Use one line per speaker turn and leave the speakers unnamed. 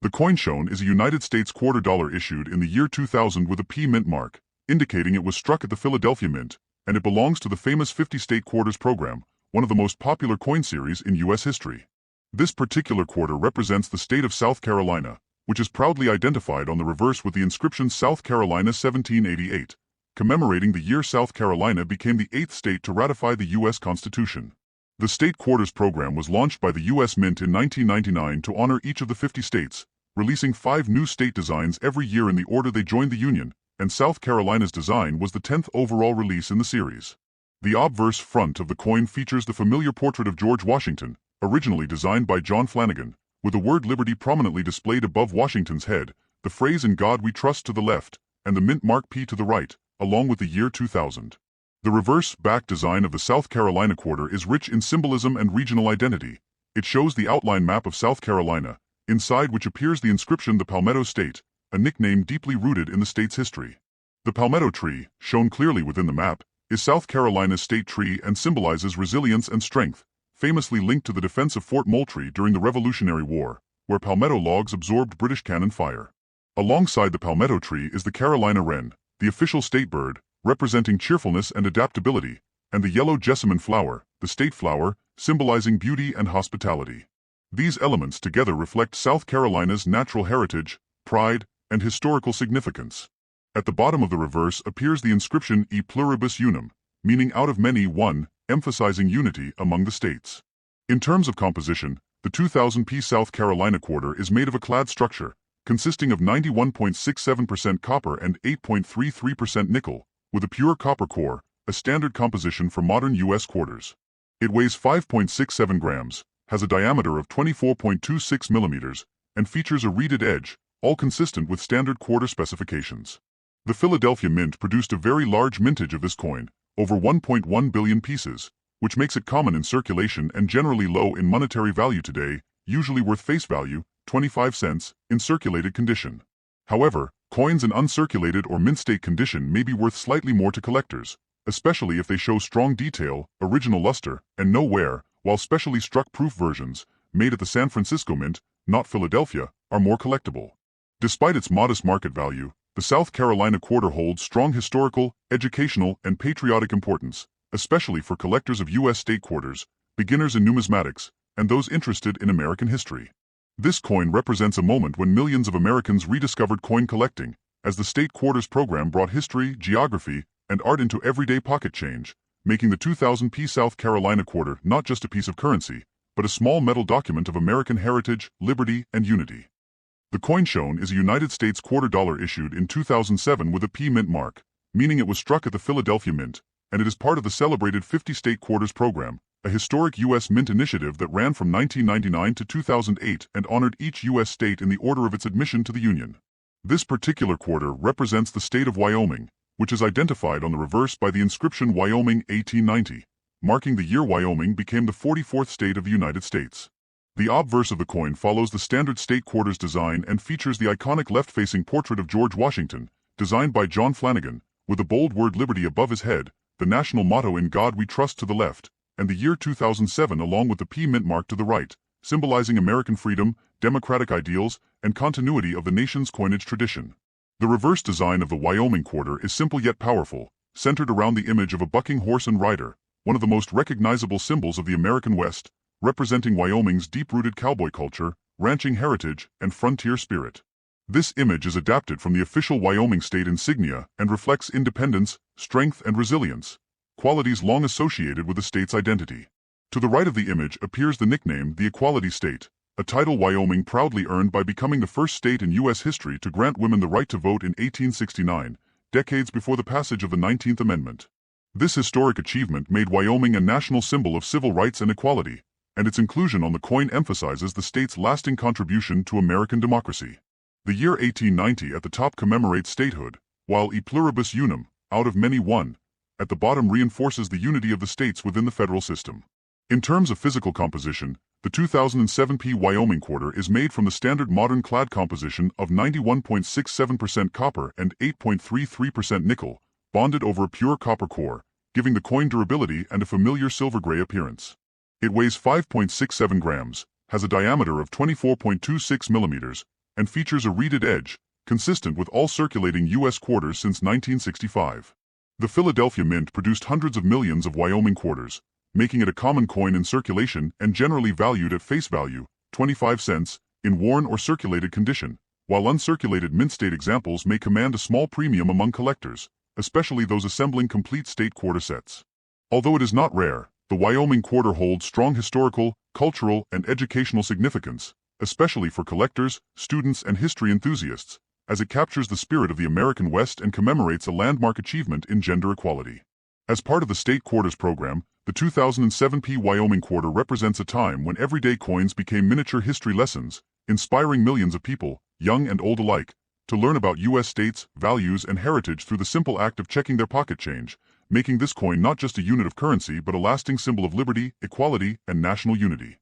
The coin shown is a United States quarter dollar issued in the year 2000 with a P mint mark, indicating it was struck at the Philadelphia Mint, and it belongs to the famous 50-state quarters program, one of the most popular coin series in U.S. history. This particular quarter represents the state of South Carolina, which is proudly identified on the reverse with the inscription South Carolina 1788, commemorating the year South Carolina became the 8th state to ratify the U.S. Constitution. The state quarters program was launched by the U.S. Mint in 1999 to honor each of the 50 states, releasing 5 new state designs every year in the order they joined the Union, and South Carolina's design was the 10th overall release in the series. The obverse front of the coin features the familiar portrait of George Washington, originally designed by John Flanagan, with the word Liberty prominently displayed above Washington's head, the phrase "In God We Trust" to the left, and the mint mark P to the right, along with the year 2000. The reverse back design of the South Carolina quarter is rich in symbolism and regional identity. It shows the outline map of South Carolina, inside which appears the inscription "The Palmetto State," a nickname deeply rooted in the state's history. The palmetto tree, shown clearly within the map, is South Carolina's state tree and symbolizes resilience and strength, famously linked to the defense of Fort Moultrie during the Revolutionary War, where palmetto logs absorbed British cannon fire. Alongside the palmetto tree is the Carolina wren, the official state bird, representing cheerfulness and adaptability, and the yellow jessamine flower, the state flower, symbolizing beauty and hospitality. These elements together reflect South Carolina's natural heritage, pride, and historical significance. At the bottom of the reverse appears the inscription E pluribus unum, meaning out of many one, emphasizing unity among the states. In terms of composition, the 2000 P South Carolina quarter is made of a clad structure, consisting of 91.67% copper and 8.33% nickel, with a pure copper core, a standard composition for modern U.S. quarters. It weighs 5.67 grams, has a diameter of 24.26 millimeters, and features a reeded edge, all consistent with standard quarter specifications. The Philadelphia Mint produced a very large mintage of this coin, over 1.1 billion pieces, which makes it common in circulation and generally low in monetary value today, usually worth face value, 25 cents, in circulated condition. However, coins in uncirculated or mint state condition may be worth slightly more to collectors, especially if they show strong detail, original luster, and no wear, while specially struck proof versions, made at the San Francisco Mint, not Philadelphia, are more collectible. Despite its modest market value, the South Carolina quarter holds strong historical, educational, and patriotic importance, especially for collectors of U.S. state quarters, beginners in numismatics, and those interested in American history. This coin represents a moment when millions of Americans rediscovered coin collecting, as the state quarters program brought history, geography, and art into everyday pocket change, making the 2000 P South Carolina quarter not just a piece of currency, but a small metal document of American heritage, liberty, and unity. The coin shown is a United States quarter dollar issued in 2007 with a P mint mark, meaning it was struck at the Philadelphia Mint, and it is part of the celebrated 50-state quarters program, a historic U.S. mint initiative that ran from 1999 to 2008 and honored each U.S. state in the order of its admission to the Union. This particular quarter represents the state of Wyoming, which is identified on the reverse by the inscription Wyoming 1890, marking the year Wyoming became the 44th state of the United States. The obverse of the coin follows the standard state quarters design and features the iconic left-facing portrait of George Washington, designed by John Flanagan, with the bold word Liberty above his head, the national motto "In God We Trust" to the left, and the year 2007 along with the P mint mark to the right, symbolizing American freedom, democratic ideals, and continuity of the nation's coinage tradition. The reverse design of the Wyoming quarter is simple yet powerful, centered around the image of a bucking horse and rider, one of the most recognizable symbols of the American West, representing Wyoming's deep-rooted cowboy culture, ranching heritage, and frontier spirit. This image is adapted from the official Wyoming state insignia and reflects independence, strength, and resilience, qualities long associated with the state's identity. To the right of the image appears the nickname the Equality State, a title Wyoming proudly earned by becoming the first state in U.S. history to grant women the right to vote in 1869, decades before the passage of the 19th Amendment. This historic achievement made Wyoming a national symbol of civil rights and equality, and its inclusion on the coin emphasizes the state's lasting contribution to American democracy. The year 1890 at the top commemorates statehood, while E pluribus unum, out of many one, at the bottom reinforces the unity of the states within the federal system. In terms of physical composition, the 2007 P Wyoming quarter is made from the standard modern clad composition of 91.67% copper and 8.33% nickel, bonded over a pure copper core, giving the coin durability and a familiar silver-gray appearance. It weighs 5.67 grams, has a diameter of 24.26 millimeters, and features a reeded edge, consistent with all circulating U.S. quarters since 1965. The Philadelphia Mint produced hundreds of millions of Wyoming quarters, making it a common coin in circulation and generally valued at face value, 25 cents, in worn or circulated condition, while uncirculated mint state examples may command a small premium among collectors, especially those assembling complete state quarter sets. Although it is not rare, the Wyoming quarter holds strong historical, cultural, and educational significance, especially for collectors, students, and history enthusiasts, as it captures the spirit of the American West and commemorates a landmark achievement in gender equality. As part of the State Quarters program, the 2007 Wyoming quarter represents a time when everyday coins became miniature history lessons, inspiring millions of people, young and old alike, to learn about U.S. states, values, and heritage through the simple act of checking their pocket change, making this coin not just a unit of currency but a lasting symbol of liberty, equality, and national unity.